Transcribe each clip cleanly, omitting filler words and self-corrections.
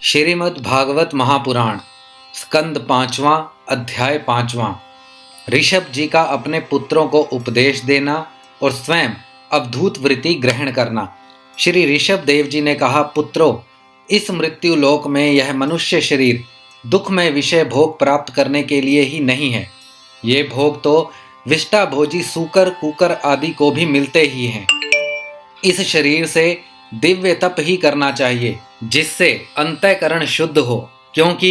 श्रीमद् भागवत महापुराण स्कंद 5वां अध्याय 5वां। ऋषभ जी का अपने पुत्रों को उपदेश देना और स्वयं अवधूत वृत्ति ग्रहण करना। श्री ऋषभ देव जी ने कहा, पुत्रों, इस मृत्यु लोक में यह मनुष्य शरीर दुखमय विषय भोग प्राप्त करने के लिए ही नहीं है। ये भोग तो विष्टा भोजी सूकर कुकर आदि को भी मिलते ही हैं। इस शरीर से दिव्य तप ही करना चाहिए, जिससे अंतःकरण शुद्ध हो, क्योंकि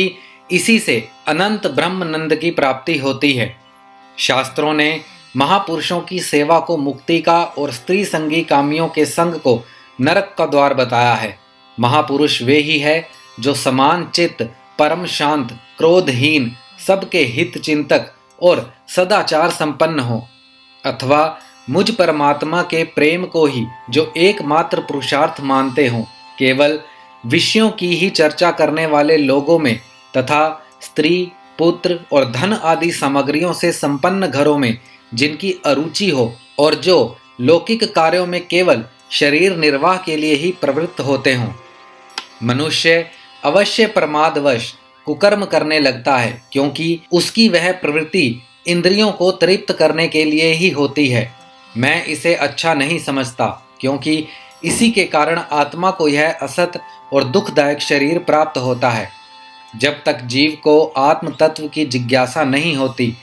इसी से अनंत ब्रह्मानंद की प्राप्ति होती है। शास्त्रों ने महापुरुषों की सेवा को मुक्ति का और स्त्री संगी कामियों के संग को नरक का द्वार बताया है। महापुरुष वे ही है जो समान चित्त, परम शांत, क्रोधहीन, सबके हित चिंतक और सदाचार संपन्न हो, अथवा मुझ परमात्मा के प्रेम को ही जो एकमात्र पुरुषार्थ मानते हों। केवल विषयों की ही चर्चा करने वाले लोगों में तथा स्त्री, पुत्र और धन आदि सामग्रियों से संपन्न घरों में जिनकी अरुचि हो और जो लौकिक कार्यों में केवल शरीर निर्वाह के लिए ही प्रवृत्त होते हों। मनुष्य अवश्य प्रमादवश कुकर्म करने लगता है, क्योंकि उसकी वह प्रवृत्ति इंद्रियों को तृप्त करने के लिए ही होती है। मैं इसे अच्छा नहीं समझता, क्योंकि इसी के कारण आत्मा को यह असत और दुखदायक शरीर प्राप्त होता है। जब तक जीव को आत्म तत्व की जिज्ञासा नहीं होती,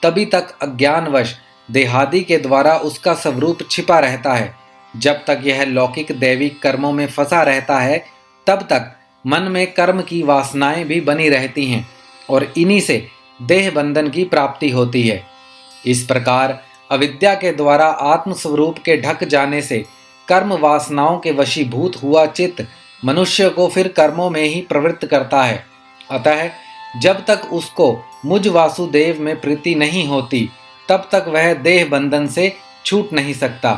तभी तक अज्ञानवश देहादि के द्वारा उसका स्वरूप छिपा रहता है। जब तक यह लौकिक दैविक कर्मों में फंसा रहता है, तब तक मन में कर्म की वासनाएं भी बनी रहती हैं और इन्हीं से देह बंधन की प्राप्ति होती है। इस प्रकार अविद्या के द्वारा आत्मस्वरूप के ढक जाने से कर्म वासनाओं के वशीभूत हुआ चित्त मनुष्य को फिर कर्मों में ही प्रवृत्त करता है। अतः जब तक उसको मुझ वासुदेव में प्रीति नहीं होती, तब तक वह देह बंधन से छूट नहीं सकता।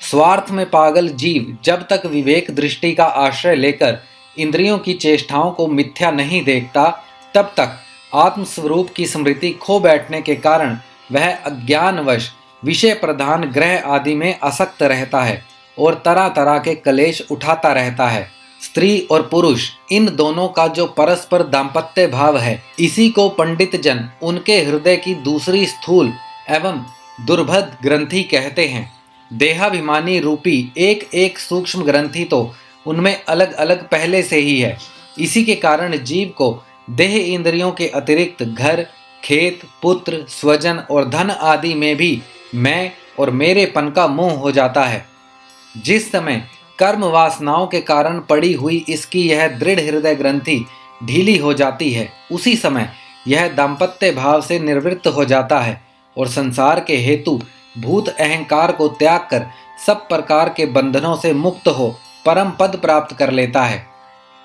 स्वार्थ में पागल जीव जब तक विवेक दृष्टि का आश्रय लेकर इंद्रियों की चेष्टाओं को मिथ्या नहीं देखता, तब तक आत्मस्वरूप की स्मृति खो बैठने के कारण वह अज्ञानवश विषय प्रधान ग्रह आदि में आसक्त रहता है और तरह तरह के क्लेश उठाता रहता है। स्त्री और पुरुष इन दोनों का जो परस्पर दाम्पत्य भाव है, इसी को पंडित जन उनके हृदय की दूसरी स्थूल एवं दुर्भद ग्रंथि कहते हैं। देहाभिमानी रूपी एक एक सूक्ष्म ग्रंथि तो उनमें अलग अलग पहले से ही है। इसी के कारण जीव को देह इंद्रियों के अतिरिक्त घर, खेत, पुत्र, स्वजन और धन आदि में भी मैं और मेरेपन का मोह हो जाता है। जिस समय कर्म वासनाओं के कारण पड़ी हुई इसकी यह दृढ़ हृदय ग्रंथि ढीली हो जाती है, उसी समय यह दाम्पत्य भाव से निवृत्त हो जाता है और संसार के हेतु भूत अहंकार को त्याग कर सब प्रकार के बंधनों से मुक्त हो परम पद प्राप्त कर लेता है।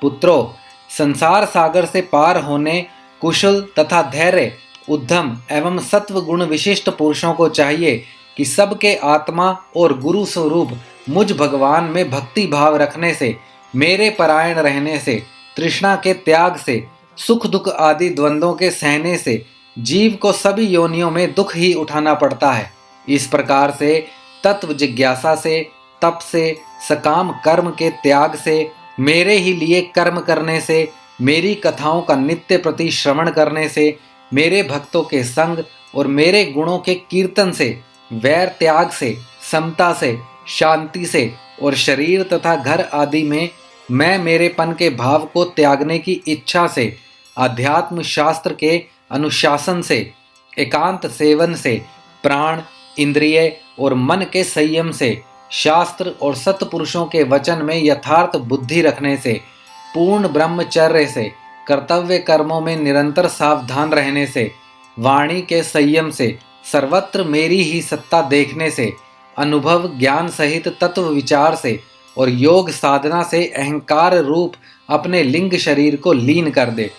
पुत्रों, संसार सागर से पार होने कुशल तथा धैर्य, उद्यम एवं सत्व गुण विशिष्ट पुरुषों को चाहिए कि सबके आत्मा और गुरु स्वरूप मुझ भगवान में भक्ति भाव रखने से, मेरे परायण रहने से, तृष्णा के त्याग से, सुख दुख आदि द्वंद्वों के सहने से जीव को सभी योनियों में दुख ही उठाना पड़ता है। इस प्रकार से तत्व जिज्ञासा से, तप से, सकाम कर्म के त्याग से, मेरे ही लिए कर्म करने से, मेरी कथाओं का नित्य प्रति श्रवण करने से, मेरे भक्तों के संग और मेरे गुणों के कीर्तन से, वैर त्याग से, समता से, शांति से और शरीर तथा घर आदि में मैं मेरेपन के भाव को त्यागने की इच्छा से, आध्यात्म शास्त्र के अनुशासन से, एकांत सेवन से, प्राण, इंद्रिय और मन के संयम से, शास्त्र और सत्पुरुषों के वचन में यथार्थ बुद्धि रखने से, पूर्ण ब्रह्मचर्य से, कर्तव्य कर्मों में निरंतर सावधान रहने से, वाणी के संयम से, सर्वत्र मेरी ही सत्ता देखने से, अनुभव ज्ञान सहित तत्व विचार से और योग साधना से अहंकार रूप अपने लिंग शरीर को लीन कर दे।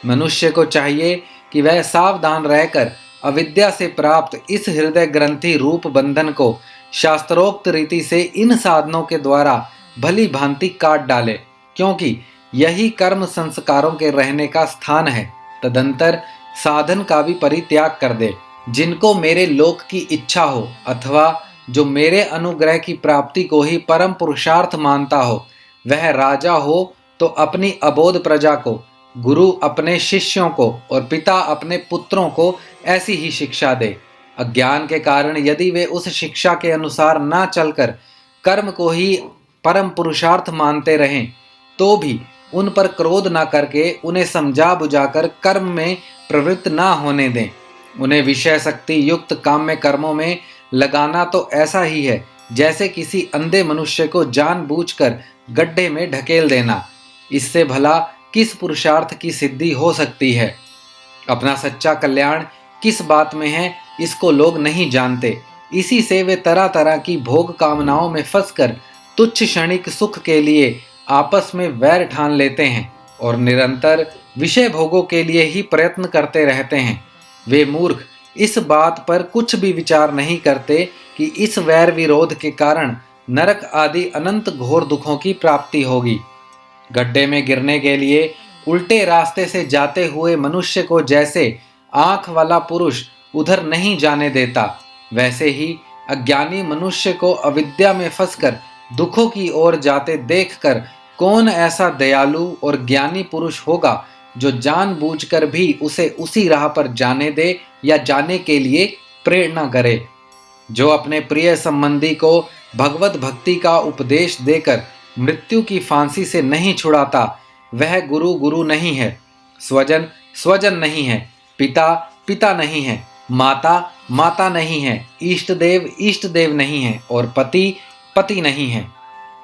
मनुष्य को चाहिए कि वह सावधान रहकर अविद्या से प्राप्त इस हृदय ग्रंथि रूप बंधन को शास्त्रोक्त रीति से इन साधनों के द्वारा भली भांति काट डाले, क्योंकि यही कर्म संस्कारों के रहने का स्थान है। तदंतर साधन का भी परित्याग कर दे। जिनको मेरे लोक की इच्छा हो अथवा जो मेरे अनुग्रह की प्राप्ति को ही परम पुरुषार्थ मानता हो, वह राजा हो तो अपनी अबोध प्रजा को, गुरु अपने शिष्यों को और पिता अपने पुत्रों को ऐसी ही शिक्षा दे। अज्ञान के कारण यदि वे उस शिक्षा के अनुसार ना चलकर कर्म को ही परम पुरुषार्थ मानते रहें, तो भी उन पर क्रोध ना करके उन्हें समझा बुझाकर कर्म में प्रवृत्त ना होने दें। उन्हें विषय शक्ति युक्त काम्य कर्मों में लगाना तो ऐसा ही है जैसे किसी अंधे मनुष्य को जानबूझकर गड्ढे में ढकेल देना। इससे भला किस पुरुषार्थ की सिद्धि हो सकती है? अपना सच्चा कल्याण किस बात में है, इसको लोग नहीं जानते। इसी से वे तरह तरह की भोग कामनाओं में फंसकर तुच्छ क्षणिक सुख के लिए आपस में वैर ठान लेते हैं और निरंतर विषय भोगों के लिए ही प्रयत्न करते रहते हैं। वे मूर्ख इस बात पर कुछ भी विचार नहीं करते कि इस वैर विरोध के कारण नरक आदि अनंत घोर दुखों की प्राप्ति होगी। गड्ढे में गिरने के लिए उल्टे रास्ते से जाते हुए मनुष्य को जैसे आंख वाला पुरुष उधर नहीं जाने देता, वैसे ही अज्ञानी मनुष्य को अविद्या में फंसकर दुखों की ओर जाते देखकर कौन ऐसा दयालु और ज्ञानी पुरुष होगा जो जानबूझकर भी उसे उसी राह पर जाने दे या जाने के लिए प्रेरणा करे। जो अपने प्रिय संबंधी को भगवत भक्ति का उपदेश देकर मृत्यु की फांसी से नहीं छुड़ाता, वह गुरु गुरु नहीं है, स्वजन स्वजन नहीं है, पिता पिता नहीं है, माता माता नहीं है, इष्ट देव नहीं है और पति पति नहीं है।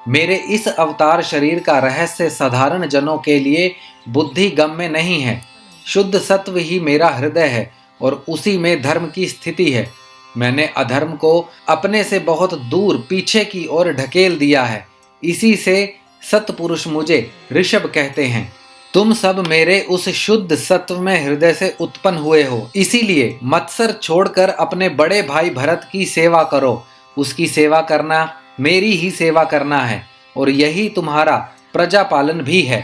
मेरे इस अवतार शरीर का रहस्य साधारण जनों के लिए बुद्धि गम्य नहीं है। शुद्ध सत्व ही मेरा हृदय है और उसी में धर्म की स्थिति है। मैंने अधर्म को अपने से बहुत दूर पीछे की ओर ढकेल दिया है। इसी से सत्पुरुष मुझे ऋषभ कहते हैं। तुम सब मेरे उस शुद्ध सत्व में हृदय से उत्पन्न हुए हो, इसीलिए मत्सर छोड़कर अपने बड़े भाई भरत की सेवा करो। उसकी सेवा करना मेरी ही सेवा करना है और यही तुम्हारा प्रजापालन भी है।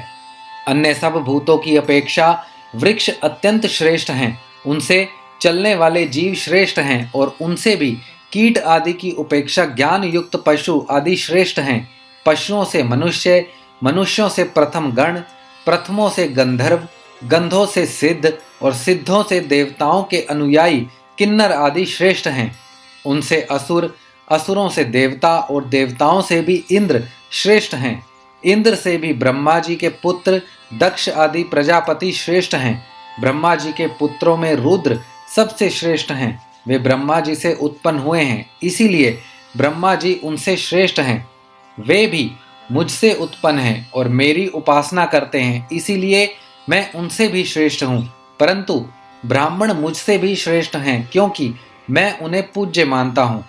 अन्य सब भूतों की अपेक्षा वृक्ष अत्यंत श्रेष्ठ हैं, उनसे चलने वाले जीव श्रेष्ठ हैं और उनसे भी कीट आदि की उपेक्षा ज्ञान युक्त पशु आदि श्रेष्ठ हैं। पशुओं से मनुष्य, मनुष्यों से प्रथम गण, प्रथमों से गंधर्व, गंधों से सिद्ध और सिद्धों से देवताओं के अनुयायी किन्नर आदि श्रेष्ठ हैं। उनसे असुर, असुरों से देवता और देवताओं से भी इंद्र श्रेष्ठ हैं। इंद्र से भी ब्रह्मा जी के पुत्र दक्ष आदि प्रजापति श्रेष्ठ हैं। ब्रह्मा जी के पुत्रों में रुद्र सबसे श्रेष्ठ हैं। वे ब्रह्मा जी से उत्पन्न हुए हैं, इसीलिए ब्रह्मा जी उनसे श्रेष्ठ हैं। वे भी मुझसे उत्पन्न हैं और मेरी उपासना करते हैं, इसीलिए मैं उनसे भी श्रेष्ठ हूँ। परंतु ब्राह्मण मुझसे भी श्रेष्ठ हैं, क्योंकि मैं उन्हें पूज्य मानता हूँ।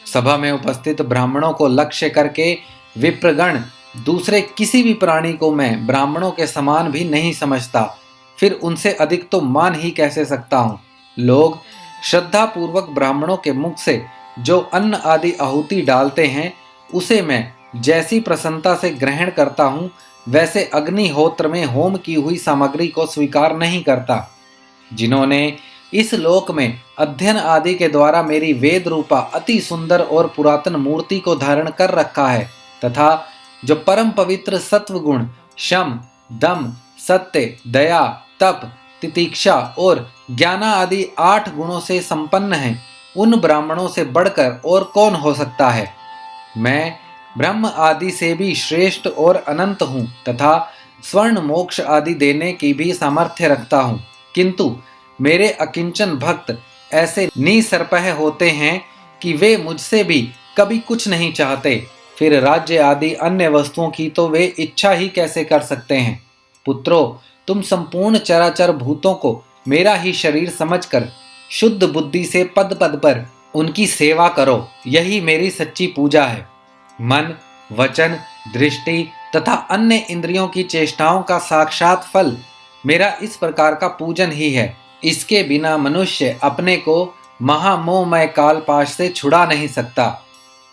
सभा में उपस्थित ब्राह्मणों को लक्ष्य करके विप्रगण दूसरे किसी भी प्राणी को मैं ब्राह्मणों के समान भी नहीं समझता, फिर उनसे अधिक तो मान ही कैसे सकता हूँ। लोग श्रद्धा पूर्वक ब्राह्मणों के मुख से जो अन्न आदि आहुति डालते हैं, उसे मैं जैसी प्रसन्नता से ग्रहण करता हूँ, वैसे अग्निहोत्र में होम की हुई सामग्री को स्वीकार नहीं करता। जिन्होंने इस लोक में अध्ययन आदि के द्वारा मेरी वेद रूपा अति सुंदर और पुरातन मूर्ति को धारण कर रखा है, तथा जो परम पवित्र सत्व गुण शम, दम, सत्य, दया, तप, तितिक्षा और ज्ञान आदि 8 गुणों से संपन्न है, उन ब्राह्मणों से बढ़कर और कौन हो सकता है। मैं ब्रह्म आदि से भी श्रेष्ठ और अनंत हूँ तथा स्वर्ण मोक्ष आदि देने की भी सामर्थ्य रखता हूँ, किंतु मेरे अकिंचन भक्त ऐसे निसर्पह होते हैं कि वे मुझसे भी कभी कुछ नहीं चाहते, फिर राज्य आदि अन्य वस्तुओं की तो वे इच्छा ही कैसे कर सकते हैं। पुत्रों, तुम संपूर्ण चराचर भूतों को मेरा ही शरीर समझकर शुद्ध बुद्धि से पद पद पर उनकी सेवा करो, यही मेरी सच्ची पूजा है। मन, वचन, दृष्टि तथा अन्य इंद्रियों की चेष्टाओं का साक्षात फल मेरा इस प्रकार का पूजन ही है। इसके बिना मनुष्य अपने को महामोहमय कालपाश से छुड़ा नहीं सकता।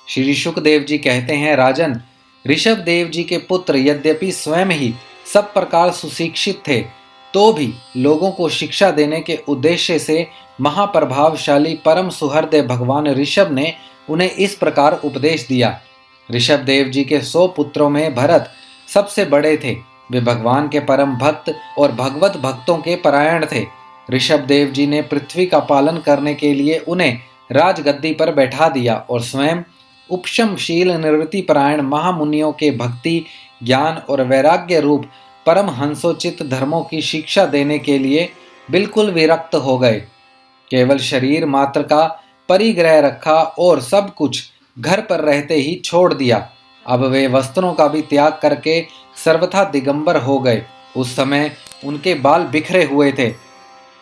श्री शुकदेव जी कहते हैं, राजन, ऋषभ देव जी के पुत्र यद्यपि स्वयं ही सब प्रकार सुशिक्षित थे, तो भी लोगों को शिक्षा देने के उद्देश्य से महाप्रभावशाली परम सुहृदय भगवान ऋषभ ने उन्हें इस प्रकार उपदेश दिया। ऋषभ देव जी के 100 पुत्रों में भरत सबसे बड़े थे। वे भगवान के परम भक्त और भगवत भक्तों के परायण थे। ऋषभ देव जी ने पृथ्वी का पालन करने के लिए उन्हें राजगद्दी पर बैठा दिया और स्वयं उपशमशील निवृत्ति परायण महामुनियों के भक्ति, ज्ञान और वैराग्य रूप परम हंसोचित धर्मों की शिक्षा देने के लिए बिल्कुल विरक्त हो गए। केवल शरीर मात्र का परिग्रह रखा और सब कुछ घर पर रहते ही छोड़ दिया। अब वे वस्त्रों का भी त्याग करके सर्वथा दिगंबर हो गए। उस समय उनके बाल बिखरे हुए थे,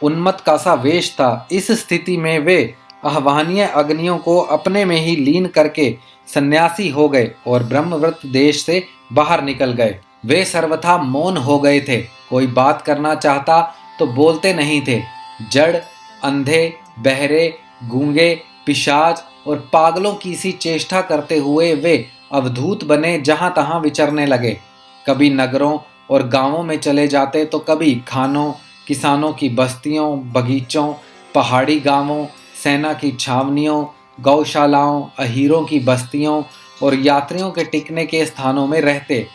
उन्मत्त का सा वेश था। इस स्थिति में वे आह्वानीय अग्नियों को अपने में ही लीन करके सन्यासी हो गए और ब्रह्मव्रत देश से बाहर निकल गए। वे सर्वथा मौन हो गए थे। कोई बात करना चाहता तो बोलते नहीं थे। जड़, अंधे, बहरे, गूंगे, पिशाच और पागलों की सी चेष्टा करते हुए वे अवधूत बने जहां तहां विचरने लगे। कभी नगरों और गांवों में चले जाते तो कभी खानों, किसानों की बस्तियों, बगीचों, पहाड़ी गांवों, सेना की छावनियों, गौशालाओं, अहीरों की बस्तियों और यात्रियों के टिकने के स्थानों में रहते।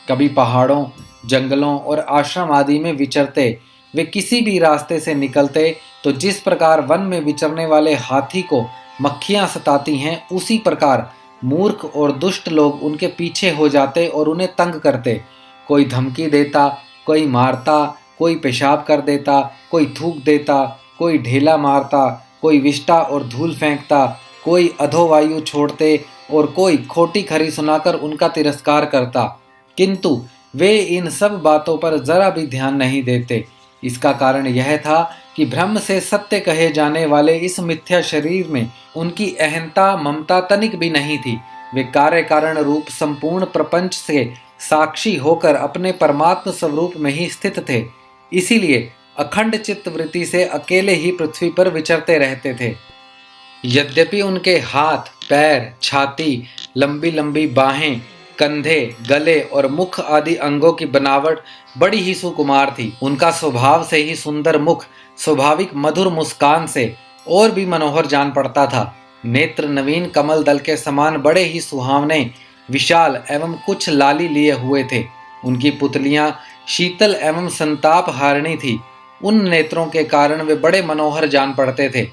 कभी पहाड़ों, जंगलों और आश्रम आदि में विचरते। वे किसी भी रास्ते से निकलते तो जिस प्रकार वन में विचरने वाले हाथी को मक्खियां सताती हैं, उसी प्रकार मूर्ख और दुष्ट लोग उनके पीछे हो जाते और उन्हें तंग करते। कोई धमकी देता, कोई मारता, कोई पेशाब कर देता, कोई थूक देता, कोई ढेला मारता, कोई विष्ठा और धूल फेंकता, कोई अधोवायु छोड़ते और कोई खोटी खरी सुनाकर उनका तिरस्कार करता। किंतु वे इन सब बातों पर जरा भी ध्यान नहीं देते। इसका कारण यह था कि ब्रह्म से सत्य कहे जाने वाले इस मिथ्या शरीर में उनकी अहंता, ममता तनिक भी नहीं थी। वे कार्य कारण रूप संपूर्ण प्रपंच से साक्षी होकर अपने परमात्म स्वरूप में ही स्थित थे। इसीलिए अखंड चित्त वृत्ति से अकेले ही पृथ्वी पर विचरते रहते थे। यद्यपि उनके हाथ, पैर, छाती, लंबी लंबी बाहें, कंधे, गले और मुख आदि अंगों की बनावट बड़ी ही सुकुमार थी, उनका स्वभाव से ही सुंदर मुख स्वाभाविक मधुर मुस्कान से और भी मनोहर जान पड़ता था। नेत्र नवीन कमल दल के समान बड़े ही सुहावने, विशाल एवं कुछ लाली लिए हुए थे। उनकी पुतलियां शीतल एवं संताप हारिणी थी। उन नेत्रों के कारण वे बड़े मनोहर जान पड़ते थे।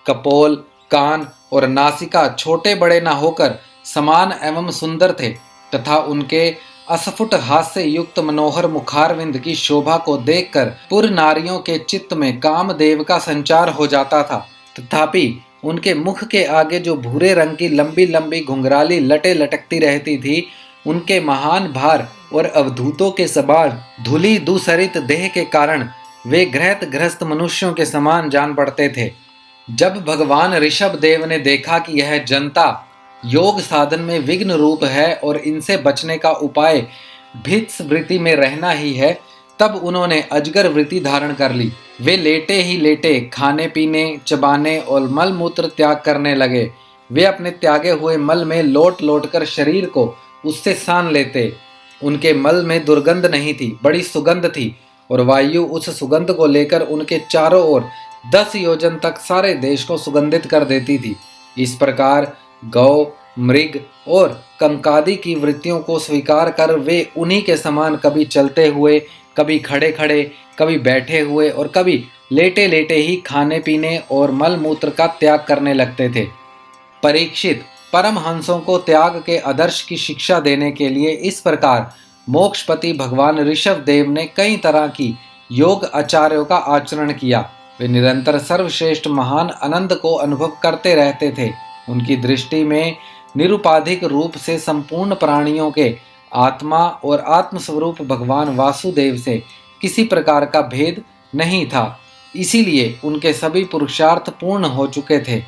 कपोल, कान और नासिका छोटे बड़े न होकर समान एवं सुंदर थे तथा उनके अस्फुट हास्य युक्त मनोहर मुखारविंद की शोभा को देखकर पुर नारियों के चित्त में कामदेव का संचार हो जाता था। तथापि उनके मुख के आगे जो भूरे रंग की लंबी लंबी घुंघराली लटें लटकती रहती थी, उनके महान भार और अवधूतों के समान धूली दूसरित देह के कारण वे घृत ग्रस्त मनुष्यों के समान जान पड़ते थे। जब भगवान ऋषभ देव ने देखा कि यह जनता योग साधन में विघ्न रूप है और इनसे बचने का उपाय भित्स वृत्ति में रहना ही है, तब उन्होंने अजगर वृत्ति धारण कर ली। वे लेटे ही लेटे खाने पीने, चबाने और मल मूत्र त्याग करने लगे। वे अपने त्यागे हुए मल में लौट लौट कर शरीर को उससे सान लेते। उनके मल में दुर्गंध नहीं थी, बड़ी सुगंध थी और वायु उस सुगंध को लेकर उनके चारों ओर 10 योजन तक सारे देश को सुगंधित कर देती थी। इस प्रकार गौ, मृग और कंकादी की वृत्तियों को स्वीकार कर वे उन्हीं के समान कभी चलते हुए, कभी खड़े खड़े, कभी बैठे हुए और कभी लेटे लेटे ही खाने पीने और मल मूत्र का त्याग करने लगते थे। परीक्षित, परमहंसों को त्याग के आदर्श की शिक्षा देने के लिए इस प्रकार मोक्षपति भगवान ऋषभ देव ने कई तरह की योग आचार्यों का आचरण किया। वे निरंतर सर्वश्रेष्ठ महान आनंद को अनुभव करते रहते थे। उनकी दृष्टि में निरुपाधिक रूप से संपूर्ण प्राणियों के आत्मा और आत्मस्वरूप भगवान वासुदेव से किसी प्रकार का भेद नहीं था। इसीलिए उनके सभी पुरुषार्थ पूर्ण हो चुके थे।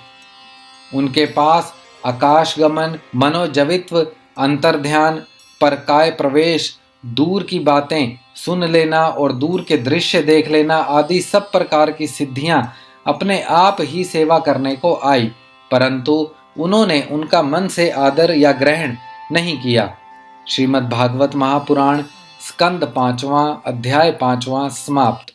उनके पास आकाशगमन, मनोजवित्व, अंतर्ध्यान, परकाय प्रवेश, दूर की बातें सुन लेना और दूर के दृश्य देख लेना आदि सब प्रकार की सिद्धियां अपने आप ही सेवा करने को आई, परंतु उन्होंने उनका मन से आदर या ग्रहण नहीं किया। श्रीमद् भागवत महापुराण स्कंद 5वां अध्याय 5वां समाप्त।